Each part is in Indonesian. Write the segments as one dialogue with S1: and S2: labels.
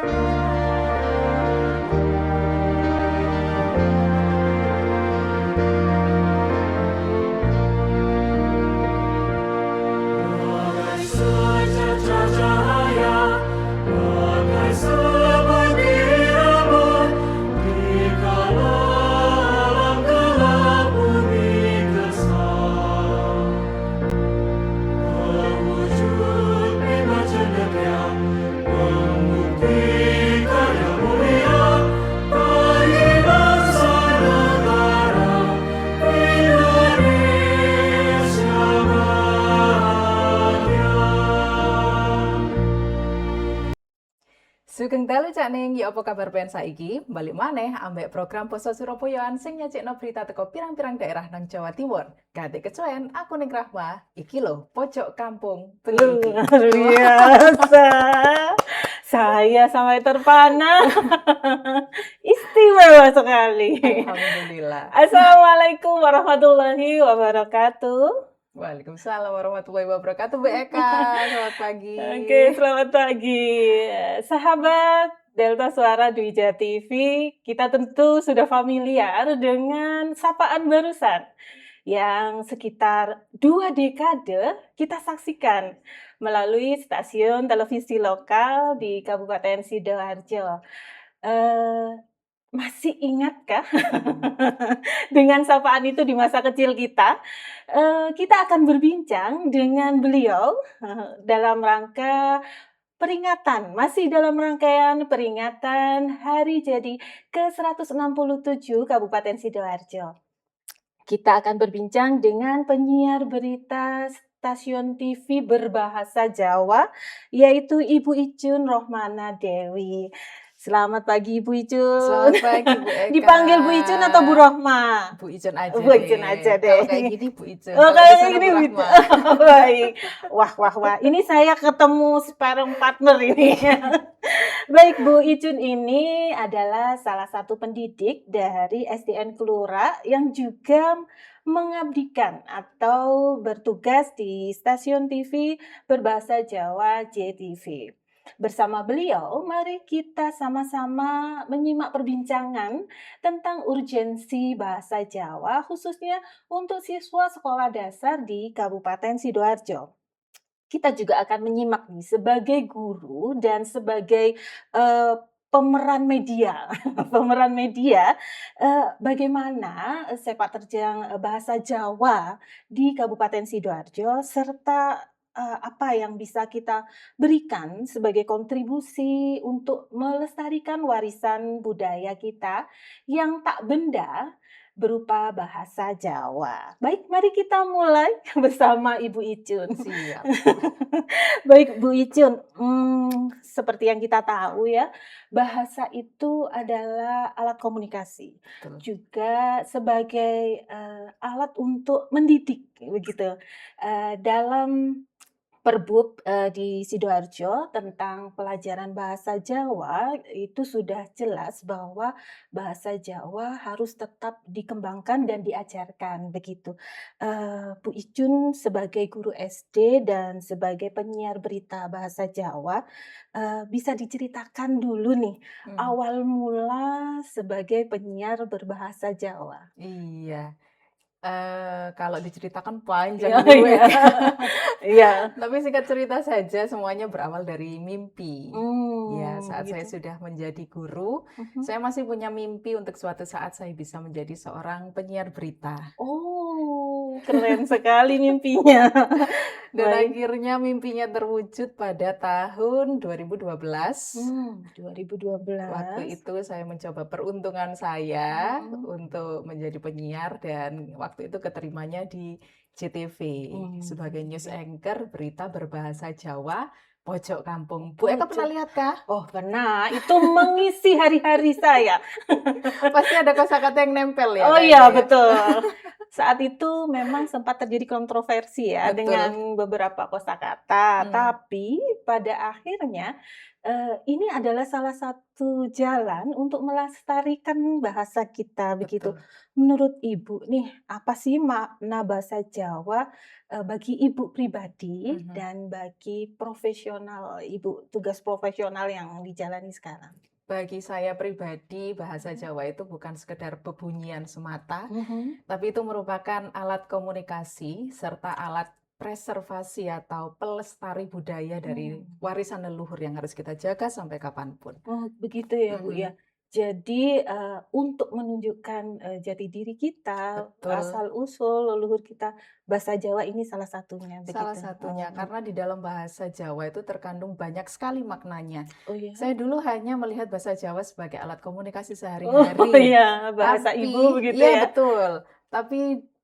S1: Bagai secercah cahaya, bagai sebutir rembulan, dikala alam gelap bumi gersang. Terwujud bina cendekia, membuktikan yang mulia bagi bangsa negara Indonesia bahagia.
S2: Sugeng dalu Cak Ning, ya apa kabar pen saiki? Balik maneh ambek program Poso Surabayaan sing nyajikno berita teko pirang-pirang daerah nang Jawa Timur. Gade kecuen aku Ning Rahma, iki lho pojok kampung pendidik.
S3: Luar biasa. Saya sampai terpana. Istimewa sekali.
S2: Alhamdulillah.
S3: Assalamualaikum warahmatullahi wabarakatuh.
S2: Waalaikumsalam warahmatullahi wabarakatuh, Bu Eka. Selamat pagi.
S3: Oke, selamat pagi. Sahabat Delta Suara Dwija TV, kita tentu sudah familiar dengan sapaan barusan yang sekitar 2 dekade kita saksikan melalui stasiun televisi lokal di Kabupaten Sidoarjo. Masih ingatkah dengan sapaan itu di masa kecil kita? Kita akan berbincang dengan beliau dalam rangka masih dalam rangkaian peringatan Hari Jadi ke-167 Kabupaten Sidoarjo. Kita akan berbincang dengan penyiar berita stasiun TV berbahasa Jawa, yaitu Ibu Icun Rohmana Dewi. Selamat pagi Ibu Icun.
S2: Selamat pagi Bu Eka.
S3: Dipanggil Bu Icun atau Bu Rohma?
S2: Bu Icun aja
S3: Bu Icun aja deh.
S2: Kalau kayak gini Bu Icun.
S3: Oh,
S2: Kalau
S3: kayak
S2: di sana
S3: gini
S2: Bu
S3: Bu
S2: Rahma.
S3: Icun. Baik. Wah. Ini saya ketemu sparring partner ini. Baik, Bu Icun ini adalah salah satu pendidik dari SDN Kelura yang juga mengabdikan atau bertugas di stasiun TV berbahasa Jawa JTV. Bersama beliau, mari kita sama-sama menyimak perbincangan tentang urgensi bahasa Jawa khususnya untuk siswa sekolah dasar di Kabupaten Sidoarjo. Kita juga akan menyimak nih sebagai guru dan sebagai pemeran media, bagaimana sepak terjang bahasa Jawa di Kabupaten Sidoarjo serta apa yang bisa kita berikan sebagai kontribusi untuk melestarikan warisan budaya kita yang tak benda berupa bahasa Jawa. Baik, mari kita mulai bersama Ibu Icun.
S2: Siap.
S3: Baik, Bu Icun, seperti yang kita tahu ya, bahasa itu adalah alat komunikasi,
S2: Betul.
S3: juga sebagai alat untuk mendidik, begitu. Dalam Perbub di Sidoarjo tentang pelajaran bahasa Jawa itu sudah jelas bahwa bahasa Jawa harus tetap dikembangkan dan diajarkan begitu. Bu Icun sebagai guru SD dan sebagai penyiar berita bahasa Jawa bisa diceritakan dulu nih awal mula sebagai penyiar berbahasa Jawa.
S2: Iya. Kalau diceritakan panjang
S3: Iya,
S2: Bu
S3: iya.
S2: Eka.
S3: Iya.
S2: Tapi singkat cerita saja, semuanya berawal dari mimpi. Ya, saat saya
S3: Begitu.
S2: sudah menjadi guru, saya masih punya mimpi untuk suatu saat saya bisa menjadi seorang penyiar berita.
S3: Oh, keren sekali mimpinya.
S2: Dan
S3: Baik.
S2: akhirnya mimpinya terwujud pada tahun 2012.
S3: 2012.
S2: Waktu itu saya mencoba peruntungan saya
S3: Hmm.
S2: untuk menjadi penyiar dan waktu itu keterimanya di JTV sebagai news anchor berita berbahasa Jawa Pojok Kampung. Bu Eka pernah lihat kah?
S3: Oh, pernah. Itu mengisi hari-hari saya.
S2: Pasti ada kosakata yang nempel ya.
S3: Oh
S2: kayaknya
S3: iya,
S2: ya.
S3: betul. Saat itu memang sempat terjadi kontroversi ya
S2: Betul.
S3: dengan beberapa kosakata,
S2: Hmm.
S3: tapi pada akhirnya ini adalah salah satu jalan untuk melestarikan bahasa kita begitu.
S2: Betul.
S3: Menurut Ibu nih, apa sih makna bahasa Jawa bagi Ibu pribadi
S2: Mhm.
S3: dan bagi profesional Ibu, tugas profesional yang dijalani sekarang?
S2: Bagi saya pribadi, bahasa Jawa itu bukan sekedar bebunyian semata,
S3: Mhm.
S2: tapi itu merupakan alat komunikasi serta alat preservasi atau pelestari budaya dari
S3: Hmm.
S2: warisan leluhur yang harus kita jaga sampai kapanpun.
S3: Oh, begitu ya, Bu,
S2: Mhm.
S3: ya. Jadi, untuk menunjukkan, jati diri kita,
S2: Betul.
S3: asal-usul leluhur kita, bahasa Jawa ini salah satunya,
S2: Salah
S3: begitu?
S2: satunya, karena di dalam bahasa Jawa itu terkandung banyak sekali maknanya.
S3: Oh, ya?
S2: Saya dulu hanya melihat bahasa Jawa sebagai alat komunikasi
S3: Oh,
S2: sehari-hari.
S3: iya, bahasa ibu
S2: Tapi,
S3: begitu
S2: iya
S3: ya?
S2: betul. Tapi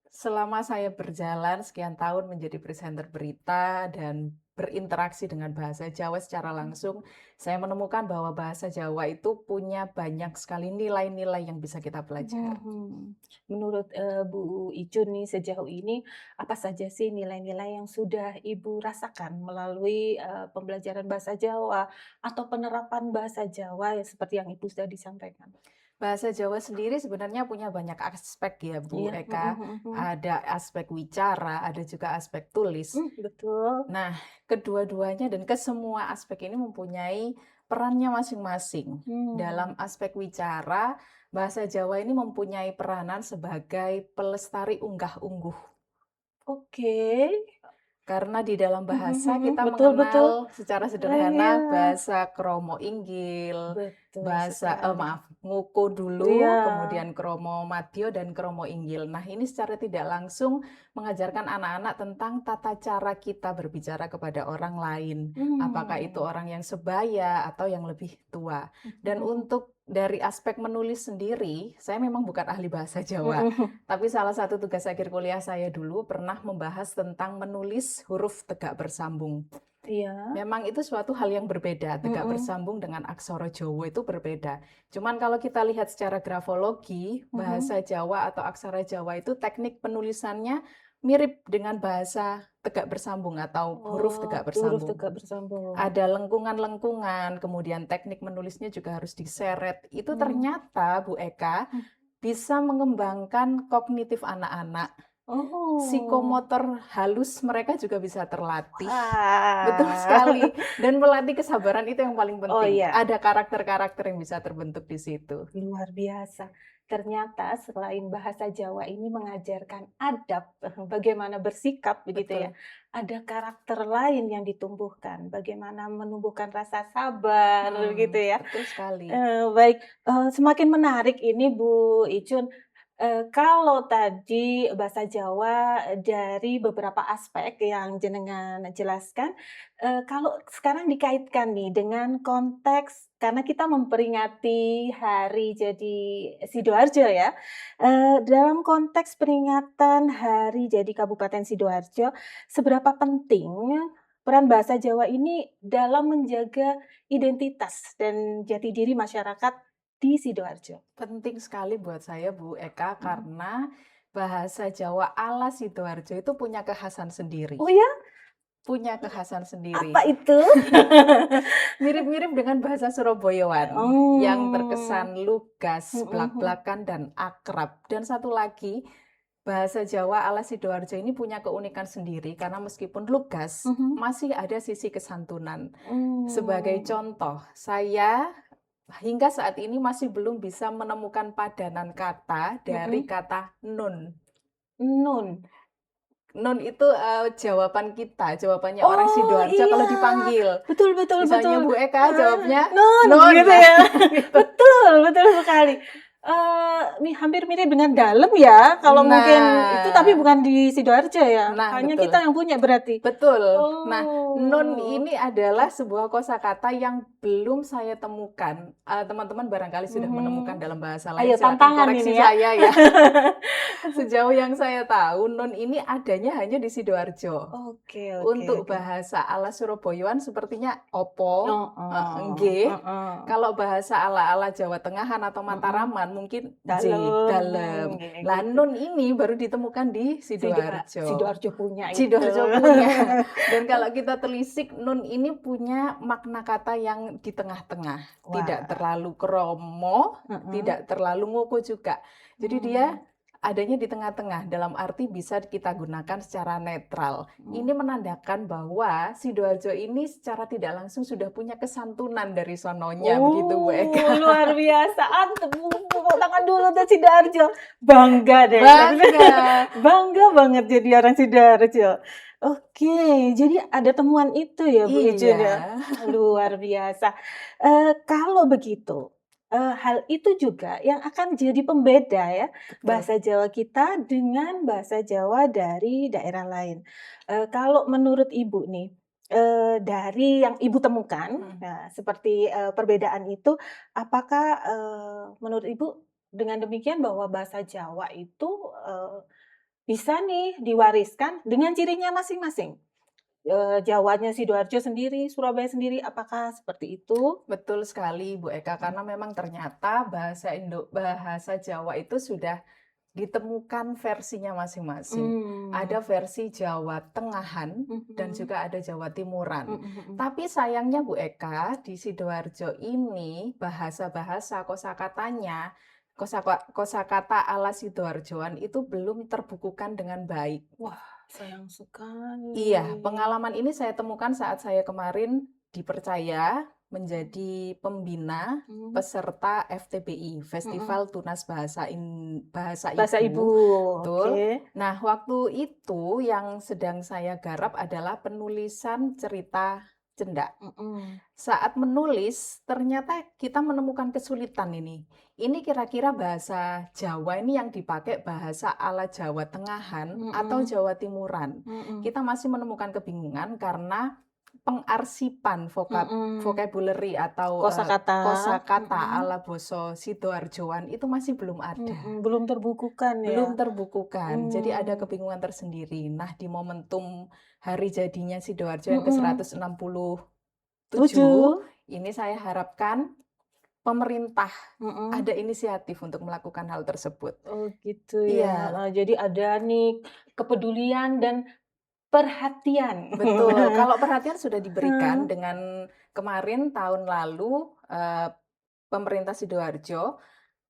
S2: selama saya berjalan sekian tahun menjadi presenter berita dan berinteraksi dengan bahasa Jawa secara langsung, saya menemukan bahwa bahasa Jawa itu punya banyak sekali nilai-nilai yang bisa kita pelajari.
S3: Mhm. Menurut, Bu Icun nih sejauh ini, apa saja sih nilai-nilai yang sudah Ibu rasakan melalui, pembelajaran bahasa Jawa atau penerapan bahasa Jawa ya seperti yang Ibu sudah disampaikan?
S2: Bahasa Jawa sendiri sebenarnya punya banyak aspek ya Bu
S3: Iya,
S2: Eka.
S3: mhm mhm.
S2: Ada aspek wicara, ada juga aspek tulis.
S3: Betul.
S2: Nah, kedua-duanya dan kesemua aspek ini mempunyai perannya masing-masing.
S3: Hmm.
S2: Dalam aspek wicara, bahasa Jawa ini mempunyai peranan sebagai pelestari unggah-ungguh.
S3: Oke.
S2: Karena di dalam
S3: Mhm
S2: bahasa
S3: mhm.
S2: kita
S3: Betul betul.
S2: mengenal secara
S3: Iya,
S2: sederhana bahasa kromo inggil,
S3: betul
S2: bahasa
S3: sekali.
S2: maaf, nguko
S3: Iya.
S2: dulu, kemudian kromo madyo dan kromo inggil. Nah, ini secara tidak langsung mengajarkan anak-anak tentang tata cara kita berbicara kepada orang lain. Apakah itu
S3: Hmm.
S2: orang yang sebaya atau yang lebih tua. Dan
S3: Mhm
S2: untuk dari aspek menulis sendiri, saya memang bukan ahli bahasa Jawa.
S3: mhm.
S2: Tapi salah satu tugas akhir kuliah saya dulu pernah membahas tentang menulis huruf tegak bersambung.
S3: Iya.
S2: Memang itu suatu hal yang berbeda, tegak
S3: Mhm
S2: bersambung dengan aksara Jawa itu berbeda. Cuman kalau kita lihat secara grafologi,
S3: mhm.
S2: bahasa Jawa atau aksara Jawa itu teknik penulisannya mirip dengan bahasa tegak bersambung atau huruf
S3: Oh,
S2: tegak
S3: huruf
S2: bersambung.
S3: tegak bersambung.
S2: Ada lengkungan-lengkungan, kemudian teknik menulisnya juga harus diseret. Itu
S3: Mmm.
S2: ternyata Bu Eka
S3: Mhm.
S2: bisa mengembangkan kognitif anak-anak.
S3: Oh.
S2: Psikomotor halus mereka juga bisa terlatih. Betul
S3: Wah.
S2: sekali. Dan melatih kesabaran itu yang paling
S3: Oh,
S2: penting.
S3: iya.
S2: Ada karakter-karakter yang bisa terbentuk di situ.
S3: Luar biasa. Ternyata selain bahasa Jawa ini mengajarkan adab, bagaimana bersikap begitu ya.
S2: Betul.
S3: Ada karakter lain yang ditumbuhkan, bagaimana menumbuhkan rasa sabar begitu ya.
S2: Betul sekali.
S3: Baik, semakin menarik ini Bu Icun. Kalau tadi bahasa Jawa dari beberapa aspek yang jenengan jelaskan, kalau sekarang dikaitkan nih dengan konteks karena kita memperingati hari jadi Sidoarjo ya, dalam konteks peringatan hari jadi Kabupaten Sidoarjo, seberapa penting peran bahasa Jawa ini dalam menjaga identitas dan jati diri masyarakat di Sidoarjo?
S2: Penting sekali buat saya Bu Eka
S3: Mhm.
S2: karena bahasa Jawa ala Sidoarjo itu punya kekhasan sendiri.
S3: Oh ya?
S2: Punya kekhasan
S3: Apa
S2: sendiri.
S3: itu?
S2: Mirip-mirip dengan bahasa Surabayaan yang
S3: Oh.
S2: terkesan lugas,
S3: Mhm mhm.
S2: blak-blakan, dan akrab. Dan satu lagi, bahasa Jawa ala Sidoarjo ini punya keunikan sendiri karena meskipun lugas,
S3: Mhm.
S2: masih ada sisi kesantunan. Sebagai
S3: Mmm.
S2: contoh, saya hingga saat ini masih belum bisa menemukan padanan kata dari
S3: Mhm.
S2: kata nun.
S3: Nun.
S2: Nun itu jawaban kita, jawabannya orang
S3: Oh,
S2: Sidoarjo
S3: iya.
S2: kalau dipanggil.
S3: Betul betul
S2: Misalnya
S3: betul.
S2: Bu Eka jawabnya
S3: Nun,
S2: nun,
S3: gitu
S2: nah
S3: ya.
S2: gitu.
S3: Betul betul sekali. Hampir mirip dengan dalem ya, kalau mungkin itu tapi
S2: Nah,
S3: bukan di Sidoarjo ya?
S2: nah
S3: Hanya kita
S2: betul.
S3: yang punya berarti?
S2: Betul. Nah, nun
S3: Oh.
S2: ini adalah sebuah kosakata yang belum saya temukan. Teman-teman barangkali sudah menemukan
S3: Mhm.
S2: dalam bahasa lain,
S3: Ayo
S2: silakan
S3: tantangan
S2: koreksi
S3: ini ya.
S2: saya ya. Sejauh yang saya tahu, nun ini adanya hanya di Sidoarjo.
S3: Oke oke
S2: Untuk
S3: oke.
S2: bahasa ala Surabayaan sepertinya opo,
S3: Heeh,
S2: nggih.
S3: heeh.
S2: Kalau bahasa ala-ala Jawa Tengahan atau
S3: Mhm,
S2: Mataraman mungkin J,
S3: Dalem,
S2: dalem.
S3: gini
S2: Lah
S3: gitu.
S2: nun ini baru ditemukan di Sidoarjo.
S3: Sidoarjo punya itu.
S2: Sidoarjo punya. Dan kalau kita telisik, nun ini punya makna kata yang di tengah-tengah. Tidak
S3: Wah.
S2: terlalu kromo,
S3: Heeh.
S2: tidak terlalu ngoko juga. Jadi dia
S3: Hmm.
S2: adanya di tengah-tengah, dalam arti bisa kita gunakan secara netral.
S3: Hmm.
S2: Ini menandakan bahwa Sidoarjo ini secara tidak langsung sudah punya kesantunan dari sononya, begitu Bu Eka.
S3: Luar biasa. Tepuk tangan dulu untuk Sidoarjo. Bangga deh.
S2: Bangga.
S3: Bangga banget jadi orang Sidoarjo. Oke, jadi ada temuan itu ya Bu Ijun ya.
S2: Iya.
S3: Luar biasa. Kalau begitu, hal itu juga yang akan jadi pembeda ya
S2: Betul.
S3: bahasa Jawa kita dengan bahasa Jawa dari daerah lain. Kalau menurut Ibu nih, dari yang Ibu temukan, nah, seperti perbedaan itu, apakah menurut Ibu dengan demikian bahwa bahasa Jawa itu bisa nih diwariskan dengan cirinya masing-masing? Jawanya Sidoarjo sendiri, Surabaya sendiri, apakah seperti itu?
S2: Betul sekali Bu Eka, karena memang ternyata bahasa Jawa itu sudah ditemukan versinya masing-masing. Ada versi Jawa Tengahan dan juga ada Jawa Timuran. Tapi sayangnya Bu Eka, di Sidoarjo ini bahasa-bahasa kosakatanya, kosakata ala Sidoarjoan itu belum terbukukan dengan baik.
S3: Wah, sayang sekali.
S2: Iya, pengalaman ini saya temukan saat saya kemarin dipercaya menjadi pembina peserta FTBI, Festival Tunas Bahasa
S3: Bahasa
S2: Ibu.
S3: Ibu.
S2: Betul.
S3: Oke.
S2: Nah, waktu itu yang sedang saya garap adalah penulisan cerita cendak. Saat menulis, ternyata kita menemukan kesulitan ini. Ini kira-kira bahasa Jawa ini yang dipakai bahasa ala Jawa Tengahan atau Jawa Timuran. Kita masih menemukan kebingungan karena pengarsipan vocabulary atau kosakata ala basa Sidoarjoan itu masih belum ada.
S3: Belum terbukukan ya.
S2: Belum terbukukan. Jadi ada kebingungan tersendiri. Nah, di momentum hari jadinya Sidoarjo yang ke-167, ini saya harapkan pemerintah ada inisiatif untuk melakukan hal tersebut.
S3: Oh gitu ya.
S2: Iya.
S3: Nah, jadi ada nih kepedulian dan perhatian.
S2: Betul. Kalau perhatian sudah diberikan dengan kemarin tahun lalu pemerintah Sidoarjo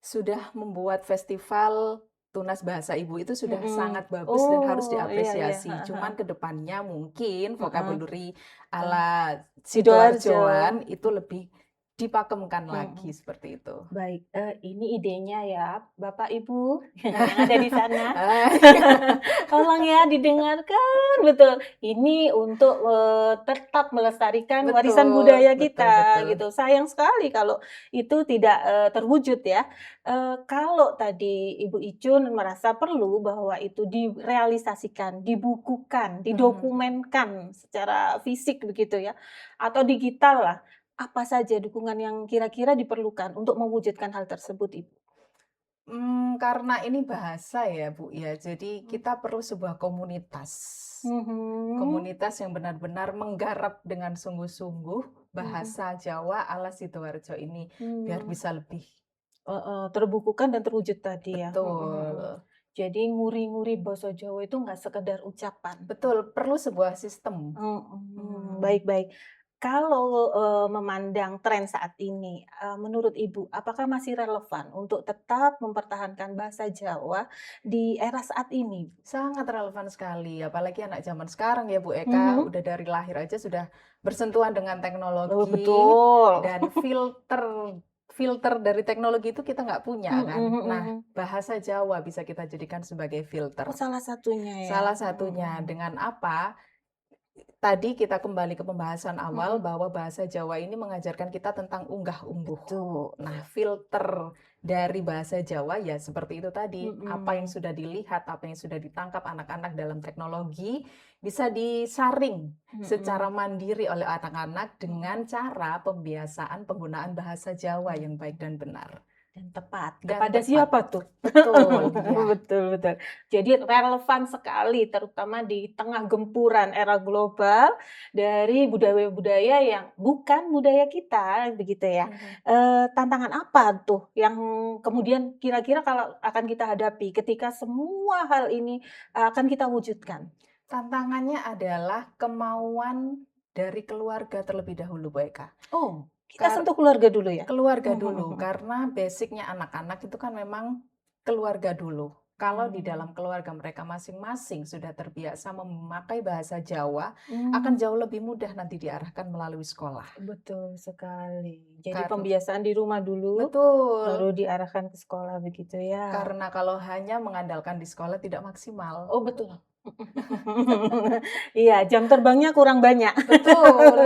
S2: sudah membuat festival Tunas Bahasa Ibu itu sudah sangat bagus dan harus diapresiasi. Cuman kedepannya mungkin vocabulary ala Sidoarjoan itu lebih dipakemkan lagi seperti itu.
S3: Baik, ini idenya ya, Bapak Ibu yang ada di sana. Tolong ya didengarkan betul. Ini untuk tetap melestarikan warisan budaya kita
S2: betul.
S3: gitu. Sayang sekali kalau itu tidak terwujud ya. Kalau tadi Ibu Icun merasa perlu bahwa itu direalisasikan, dibukukan, didokumenkan secara fisik begitu ya, atau digital lah. Apa saja dukungan yang kira-kira diperlukan untuk mewujudkan hal tersebut, Ibu?
S2: Karena ini bahasa ya Bu ya, jadi kita perlu sebuah komunitas. Komunitas yang benar-benar menggarap dengan sungguh-sungguh bahasa Jawa ala Sidoarjo ini biar bisa lebih
S3: terbukukan dan terwujud tadi ya.
S2: betul.
S3: Jadi nguri-nguri bahasa Jawa itu nggak sekedar ucapan.
S2: Betul, perlu sebuah sistem.
S3: Baik-baik. Kalau memandang tren saat ini, menurut Ibu, apakah masih relevan untuk tetap mempertahankan bahasa Jawa di era saat ini?
S2: Sangat relevan sekali, apalagi anak zaman sekarang ya Bu Eka, udah dari lahir aja sudah bersentuhan dengan teknologi.
S3: Betul.
S2: Dan filter dari teknologi itu kita nggak punya kan. Nah, bahasa Jawa bisa kita jadikan sebagai filter.
S3: Salah satunya ya.
S2: Salah satunya dengan apa? Tadi kita kembali ke pembahasan awal bahwa bahasa Jawa ini mengajarkan kita tentang unggah-ungguh. Nah, filter dari bahasa Jawa ya seperti itu tadi. Apa yang sudah dilihat, apa yang sudah ditangkap anak-anak dalam teknologi bisa disaring secara mandiri oleh anak-anak dengan cara pembiasaan penggunaan bahasa Jawa yang baik dan benar.
S3: Dan tepat.
S2: Dan
S3: Kepada
S2: tepat.
S3: siapa tuh?
S2: Betul, ya.
S3: Betul. Jadi relevan sekali, terutama di tengah gempuran era global dari budaya-budaya yang bukan budaya kita, begitu ya. Tantangan apa tuh yang kemudian kira-kira kalau akan kita hadapi ketika semua hal ini akan kita wujudkan?
S2: Tantangannya adalah kemauan dari keluarga terlebih dahulu, Bu Eka.
S3: Oh, kita
S2: Kar-
S3: sentuh keluarga dulu ya?
S2: Keluarga dulu, karena basicnya anak-anak itu kan memang keluarga dulu. Kalau di dalam keluarga mereka masing-masing sudah terbiasa memakai bahasa Jawa, akan jauh lebih mudah nanti diarahkan melalui sekolah.
S3: Betul sekali. Jadi
S2: Karena-
S3: pembiasaan di rumah dulu,
S2: Betul.
S3: baru diarahkan ke sekolah begitu ya.
S2: Karena kalau hanya mengandalkan di sekolah tidak maksimal.
S3: Oh betul. Iya, jam terbangnya kurang banyak.
S2: Betul.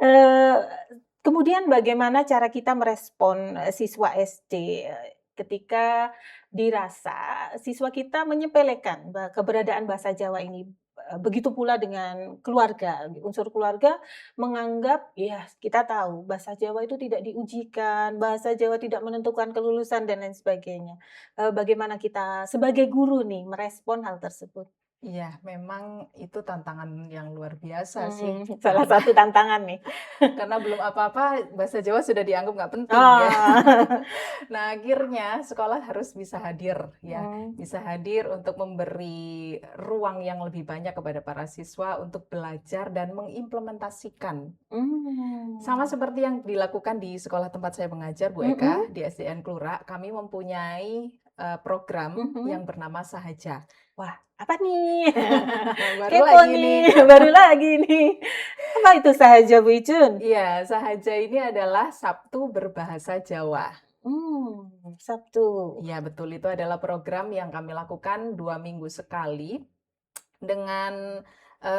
S3: Eh, Kemudian bagaimana cara kita merespon siswa SD ketika dirasa siswa kita menyepelekan keberadaan bahasa Jawa ini? Begitu pula dengan keluarga, unsur keluarga menganggap ya kita tahu bahasa Jawa itu tidak diujikan, bahasa Jawa tidak menentukan kelulusan dan lain sebagainya. Bagaimana kita sebagai guru nih merespon hal tersebut?
S2: Iya, memang itu tantangan yang luar biasa sih.
S3: Salah satu tantangan nih.
S2: Karena belum apa-apa bahasa Jawa sudah dianggap nggak penting
S3: Oh.
S2: ya. Nah, akhirnya sekolah harus bisa hadir ya. Bisa hadir untuk memberi ruang yang lebih banyak kepada para siswa untuk belajar dan mengimplementasikan. Sama seperti yang dilakukan di sekolah tempat saya mengajar, Bu Eka, di SDN Klura, kami mempunyai program yang bernama Sahaja.
S3: Wah, apa nih?
S2: Baru
S3: Kepo
S2: lagi
S3: nih,
S2: nih.
S3: baru lagi nih. Apa itu Sahaja Bu Icun?
S2: Iya, Sahaja ini adalah Sabtu berbahasa Jawa.
S3: Sabtu.
S2: Iya, betul. Itu adalah program yang kami lakukan 2 minggu sekali dengan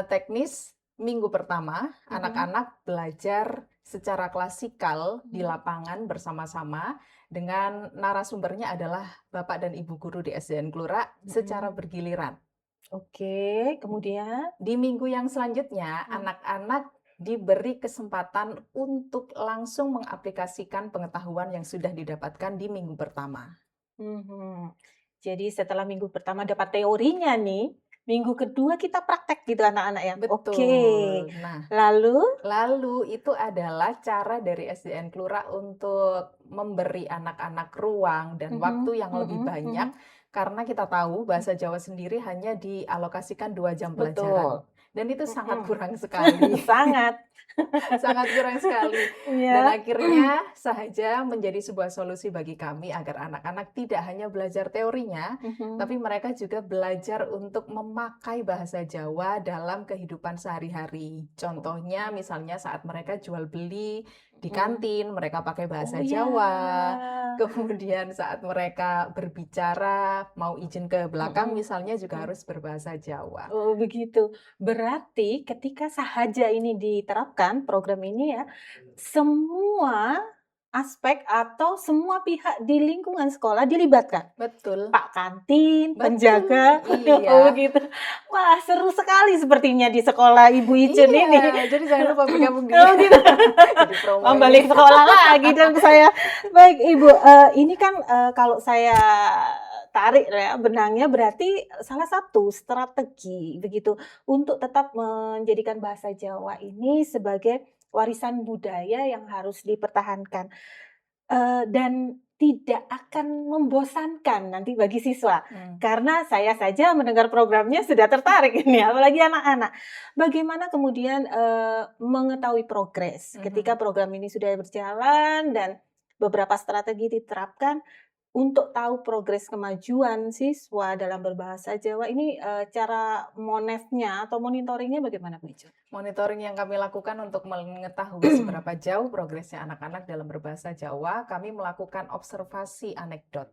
S2: teknis. Minggu pertama, anak-anak belajar secara klasikal di lapangan bersama-sama dengan narasumbernya adalah Bapak dan Ibu guru di SDN Klura secara bergiliran.
S3: Oke, kemudian
S2: Di minggu yang selanjutnya, anak-anak diberi kesempatan untuk langsung mengaplikasikan pengetahuan yang sudah didapatkan di minggu pertama.
S3: Jadi setelah minggu pertama dapat teorinya nih, minggu kedua kita praktek gitu anak-anak ya.
S2: Betul.
S3: Oke.
S2: Nah,
S3: Lalu
S2: itu adalah cara dari SDN Klura untuk memberi anak-anak ruang dan waktu yang lebih banyak karena kita tahu bahasa Jawa sendiri hanya dialokasikan 2 jam pelajaran.
S3: betul.
S2: Dan itu sangat kurang sekali.
S3: Sangat.
S2: Sangat kurang sekali. Dan
S3: Ya.
S2: akhirnya Sahaja menjadi sebuah solusi bagi kami agar anak-anak tidak hanya belajar teorinya, tapi mereka juga belajar untuk memakai bahasa Jawa dalam kehidupan sehari-hari. Contohnya misalnya saat mereka jual beli di kantin, mereka pakai bahasa
S3: Oh,
S2: Jawa.
S3: ya.
S2: Kemudian saat mereka berbicara, mau izin ke belakang misalnya juga harus berbahasa Jawa.
S3: Oh begitu. Berarti ketika Sahaja ini diterapkan, program ini ya, semua aspek atau semua pihak di lingkungan sekolah dilibatkan.
S2: Betul.
S3: Pak kantin,
S2: Betul,
S3: penjaga,
S2: iya.
S3: oh begitu. Wah seru sekali sepertinya di sekolah Ibu Icun
S2: Iya,
S3: ini.
S2: jadi jangan lupa bergabung di
S3: Oh gitu.
S2: di promo
S3: Oh,
S2: ini.
S3: balik sekolah lagi dan saya. Baik Ibu, ini kan kalau saya tarik ya benangnya berarti salah satu strategi begitu untuk tetap menjadikan bahasa Jawa ini sebagai warisan budaya yang harus dipertahankan dan tidak akan membosankan nanti bagi siswa. Karena saya saja mendengar programnya sudah tertarik ini, apalagi anak-anak. Bagaimana kemudian mengetahui progres ketika program ini sudah berjalan dan beberapa strategi diterapkan untuk tahu progres kemajuan siswa dalam berbahasa Jawa ini cara monefnya atau monitoringnya bagaimana Bu Ijo?
S2: Monitoring yang kami lakukan untuk mengetahui seberapa jauh progresnya anak-anak dalam berbahasa Jawa, kami melakukan observasi anekdot.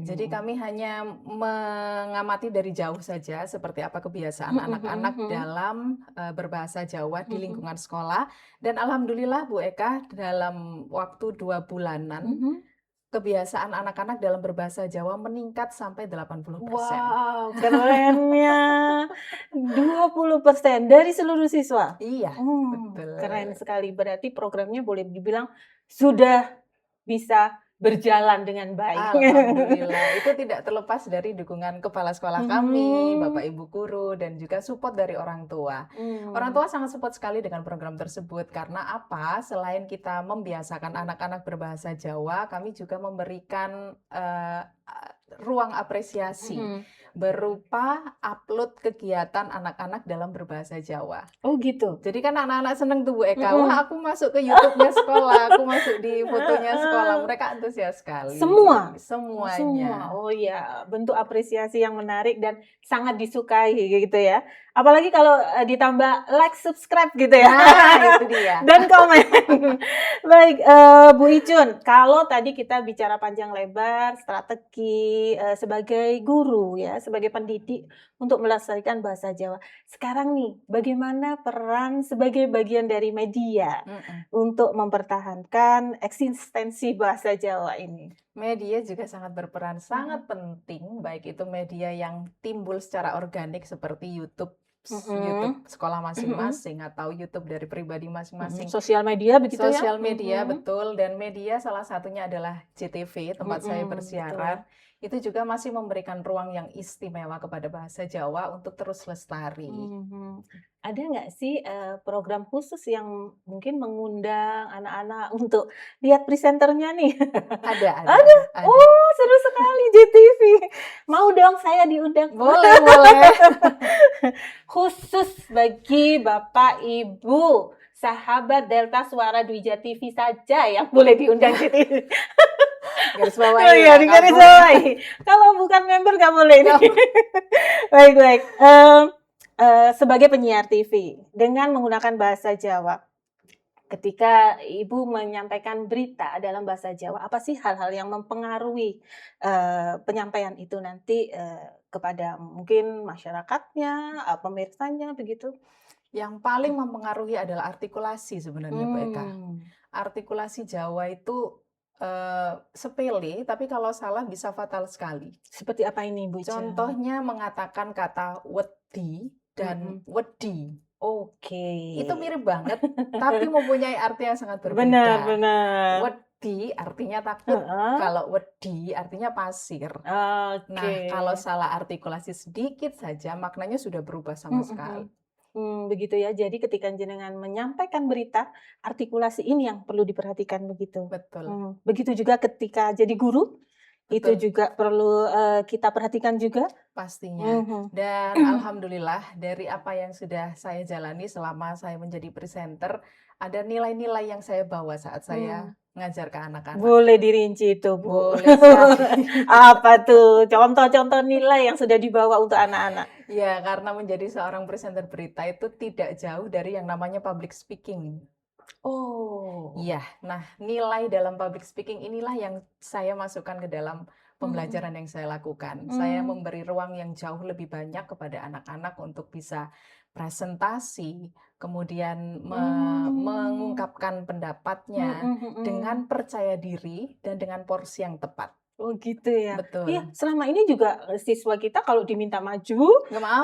S2: Jadi kami hanya mengamati dari jauh saja seperti apa kebiasaan anak-anak dalam berbahasa Jawa di lingkungan sekolah. Dan alhamdulillah Bu Eka dalam waktu 2 bulanan kebiasaan anak-anak dalam berbahasa Jawa meningkat sampai 80%.
S3: Wow, kerennya. 20% dari seluruh siswa.
S2: Iya, betul.
S3: Keren sekali. Berarti programnya boleh dibilang sudah bisa berjalan dengan baik.
S2: Alhamdulillah, itu tidak terlepas dari dukungan kepala sekolah kami,
S3: Mhm.
S2: Bapak Ibu guru, dan juga support dari orang tua. Orang tua sangat support sekali dengan program tersebut karena apa? Selain kita membiasakan anak-anak berbahasa Jawa, kami juga memberikan ruang apresiasi
S3: Mhm.
S2: berupa upload kegiatan anak-anak dalam berbahasa Jawa.
S3: Oh gitu.
S2: Jadi kan anak-anak seneng tuh Bu Eka,
S3: Mhm.
S2: wah aku masuk ke YouTube-nya sekolah, aku masuk di fotonya sekolah, mereka antusias sekali.
S3: Semua? Semua.
S2: Semuanya.
S3: Oh ya, bentuk apresiasi yang menarik dan sangat disukai gitu ya. Apalagi kalau ditambah like, subscribe gitu ya.
S2: Nah, itu dia.
S3: Dan komen. Baik, Bu Icun, kalau tadi kita bicara panjang lebar strategi sebagai guru ya, sebagai pendidik untuk melestarikan bahasa Jawa. Sekarang nih, bagaimana peran sebagai bagian dari media
S2: Mm-mm.
S3: untuk mempertahankan eksistensi bahasa Jawa ini?
S2: Media juga sangat berperan, sangat penting, baik itu media yang timbul secara organik seperti YouTube sekolah masing-masing atau YouTube dari pribadi masing-masing.
S3: Sosial media begitu ya?
S2: Sosial media, betul. Dan media salah satunya adalah JTV, tempat saya bersiaran. Itu juga masih memberikan ruang yang istimewa kepada bahasa Jawa untuk terus lestari.
S3: Ada nggak sih program khusus yang mungkin mengundang anak-anak untuk lihat presenternya nih?
S2: Ada.
S3: Oh, seru sekali JTV. Mau dong saya diundang.
S2: Boleh.
S3: Khusus bagi Bapak Ibu sahabat Delta Suara Dwija TV saja yang boleh diundang JTV.
S2: Garis bawahi
S3: Oh iya,
S2: ya,
S3: di garis
S2: kamu.
S3: bawahi. Kalau bukan member nggak boleh ini. Baik. Sebagai penyiar TV dengan menggunakan bahasa Jawa, ketika Ibu menyampaikan berita dalam bahasa Jawa, apa sih hal-hal yang mempengaruhi penyampaian itu nanti kepada mungkin masyarakatnya, pemirsanya begitu?
S2: Yang paling mempengaruhi adalah artikulasi sebenarnya, Bu Eka. Artikulasi Jawa itu sepele, tapi kalau salah bisa fatal sekali.
S3: Seperti apa ini, Bu Ica?
S2: Contohnya mengatakan kata wedi dan wedi.
S3: Oke.
S2: Itu mirip banget, tapi mempunyai arti yang sangat berbeda.
S3: Benar.
S2: Wedi artinya takut, kalau wedi artinya pasir.
S3: Oke.
S2: Nah, kalau salah artikulasi sedikit saja, maknanya sudah berubah sama sekali.
S3: Begitu ya. Jadi ketika jenengan menyampaikan berita, artikulasi ini yang perlu diperhatikan begitu.
S2: Betul.
S3: Begitu juga ketika jadi guru, itu
S2: Betul.
S3: juga perlu kita perhatikan juga.
S2: Pastinya. Dan alhamdulillah dari apa yang sudah saya jalani selama saya menjadi presenter, ada nilai-nilai yang saya bawa saat saya ngajar ke anak-anak.
S3: Boleh dirinci itu, Bu.
S2: Boleh sekali.
S3: Apa tuh contoh-contoh nilai yang sudah dibawa untuk anak-anak?
S2: Ya, karena menjadi seorang presenter berita itu tidak jauh dari yang namanya public speaking.
S3: Oh.
S2: Iya, nah nilai dalam public speaking inilah yang saya masukkan ke dalam pembelajaran yang saya lakukan. Saya memberi ruang yang jauh lebih banyak kepada anak-anak untuk bisa presentasi, kemudian mengungkapkan pendapatnya dengan percaya diri dan dengan porsi yang tepat.
S3: Oh gitu ya.
S2: Betul.
S3: Iya, selama ini juga siswa kita kalau diminta maju,
S2: Nggak mau.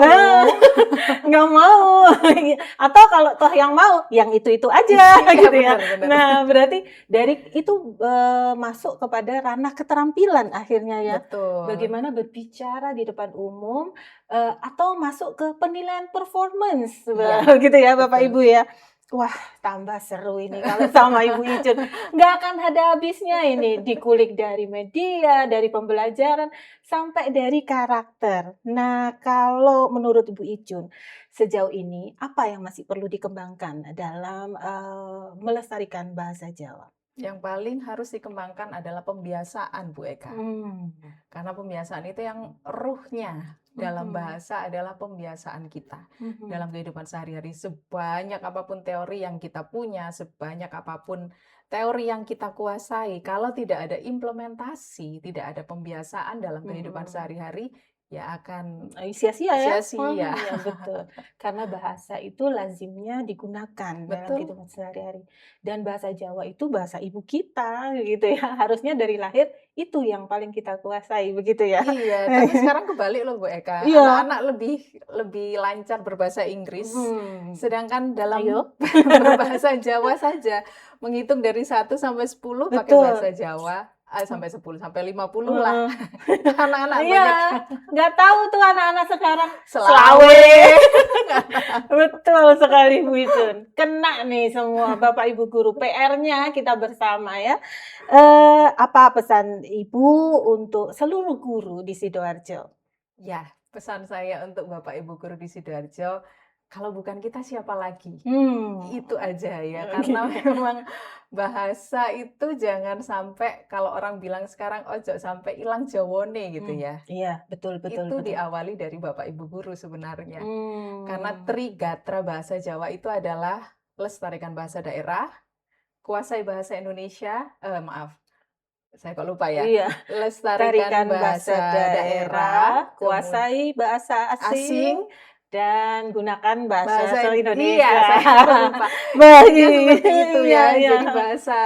S3: nggak mau. Atau kalau toh yang mau, yang itu aja
S2: Iya,
S3: gitu ya.
S2: benar.
S3: Nah, berarti dari itu masuk kepada ranah keterampilan akhirnya ya.
S2: Betul.
S3: Bagaimana berbicara di depan umum atau masuk ke penilaian performance,
S2: Iya,
S3: gitu ya Bapak
S2: betul.
S3: Ibu ya. Wah, tambah seru ini kalau sama Ibu Icun. Nggak akan ada habisnya ini. Dikulik dari media, dari pembelajaran, sampai dari karakter. Nah, kalau menurut Ibu Icun, sejauh ini apa yang masih perlu dikembangkan dalam melestarikan bahasa Jawa?
S2: Yang paling harus dikembangkan adalah pembiasaan, Bu Eka. Karena pembiasaan itu yang ruhnya dalam bahasa adalah pembiasaan kita. Dalam kehidupan sehari-hari, sebanyak apapun teori yang kita punya, sebanyak apapun teori yang kita kuasai, kalau tidak ada implementasi, tidak ada pembiasaan dalam kehidupan sehari-hari, ya akan
S3: sia-sia ya.
S2: sia-sia.
S3: Ya, betul. Karena bahasa itu lazimnya digunakan dalam
S2: Betul.
S3: kehidupan sehari-hari. Dan bahasa Jawa itu bahasa ibu kita gitu ya. Harusnya dari lahir itu yang paling kita kuasai begitu ya.
S2: Iya, tapi sekarang kebalik loh Bu Eka.
S3: Iya.
S2: Anak-anak lebih lancar berbahasa Inggris. Sedangkan dalam
S3: Ayo.
S2: berbahasa Jawa saja, menghitung dari 1 sampai 10 pakai
S3: Betul.
S2: bahasa Jawa, sampai 10 sampai 50 lah. Anak-anak
S3: Iya,
S2: banyak
S3: nggak tahu tuh anak-anak sekarang.
S2: selawe.
S3: Betul sekali Bu Icun. Kena nih semua Bapak Ibu guru. PR-nya kita bersama ya. Apa pesan Ibu untuk seluruh guru di Sidoarjo?
S2: Ya, pesan saya untuk Bapak Ibu guru di Sidoarjo, kalau bukan kita siapa lagi? Itu aja ya, karena memang bahasa itu jangan sampai kalau orang bilang sekarang ojo sampai hilang jawone gitu ya.
S3: Iya, betul betul
S2: Itu
S3: betul.
S2: diawali dari Bapak Ibu guru sebenarnya. Karena
S3: Hmm.
S2: trigatra bahasa Jawa itu adalah lestarikan bahasa daerah, kuasai bahasa Indonesia, maaf, saya kok lupa ya.
S3: Iya,
S2: Lestarikan
S3: tarikan
S2: bahasa daerah,
S3: kuasai bahasa asing, dan gunakan bahasa Indonesia.
S2: Iya, saya lupa.
S3: Baik.
S2: Ya, seperti itu
S3: Iya,
S2: ya.
S3: iya.
S2: Jadi bahasa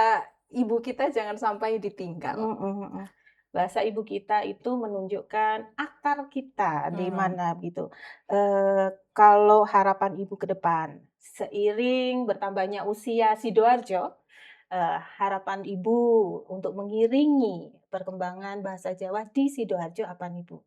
S2: ibu kita jangan sampai ditinggal.
S3: Bahasa ibu kita itu menunjukkan akar kita di mana gitu. Kalau harapan ibu ke depan, seiring bertambahnya usia Sidoarjo, harapan ibu untuk mengiringi perkembangan bahasa Jawa di Sidoarjo apa nih Bu?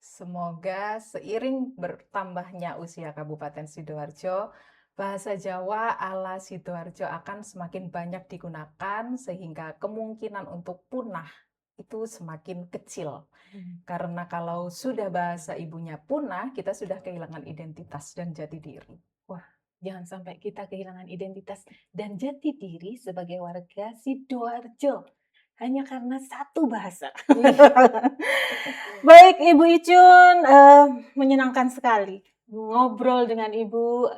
S2: Semoga seiring bertambahnya usia Kabupaten Sidoarjo, bahasa Jawa ala Sidoarjo akan semakin banyak digunakan sehingga kemungkinan untuk punah itu semakin kecil. Karena kalau sudah bahasa ibunya punah, kita sudah kehilangan identitas dan jati diri.
S3: Jangan sampai kita kehilangan identitas dan jati diri sebagai warga Sidoarjo hanya karena satu bahasa. Baik Ibu Icun, menyenangkan sekali ngobrol dengan Ibu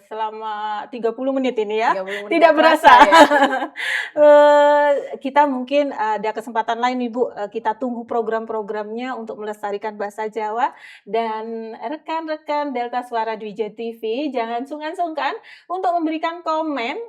S3: selama 30 menit ini ya.
S2: 30 menit
S3: Tidak
S2: nggak
S3: berasa.
S2: ya.
S3: Kita mungkin ada kesempatan lain Ibu, kita tunggu program-programnya untuk melestarikan bahasa Jawa. Dan rekan-rekan Delta Suara Dwi TV, jangan sungkan-sungkan untuk memberikan komen.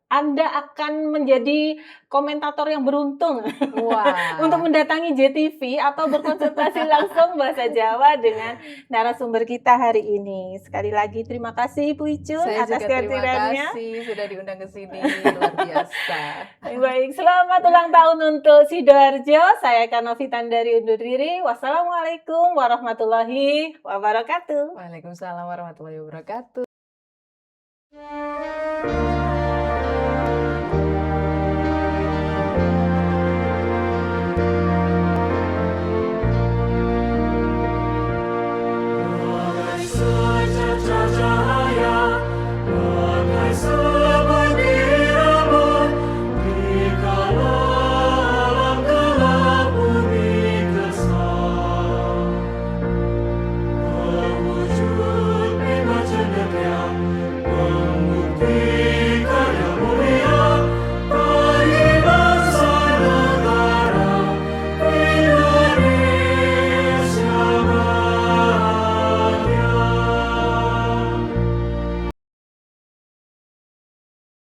S3: Anda akan menjadi komentator yang beruntung
S2: Wah.
S3: untuk mendatangi JTV atau berkonsultasi langsung bahasa Jawa dengan narasumber kita hari ini. Sekali lagi terima kasih Ibu Icun
S2: Saya
S3: atas
S2: juga terima
S3: kehadirannya.
S2: kasih sudah diundang ke sini, luar biasa.
S3: Baik, selamat ulang tahun untuk Sidoarjo. Saya Kanovita dari undur diri. Wassalamualaikum warahmatullahi wabarakatuh.
S2: Waalaikumsalam warahmatullahi wabarakatuh.
S1: Bagai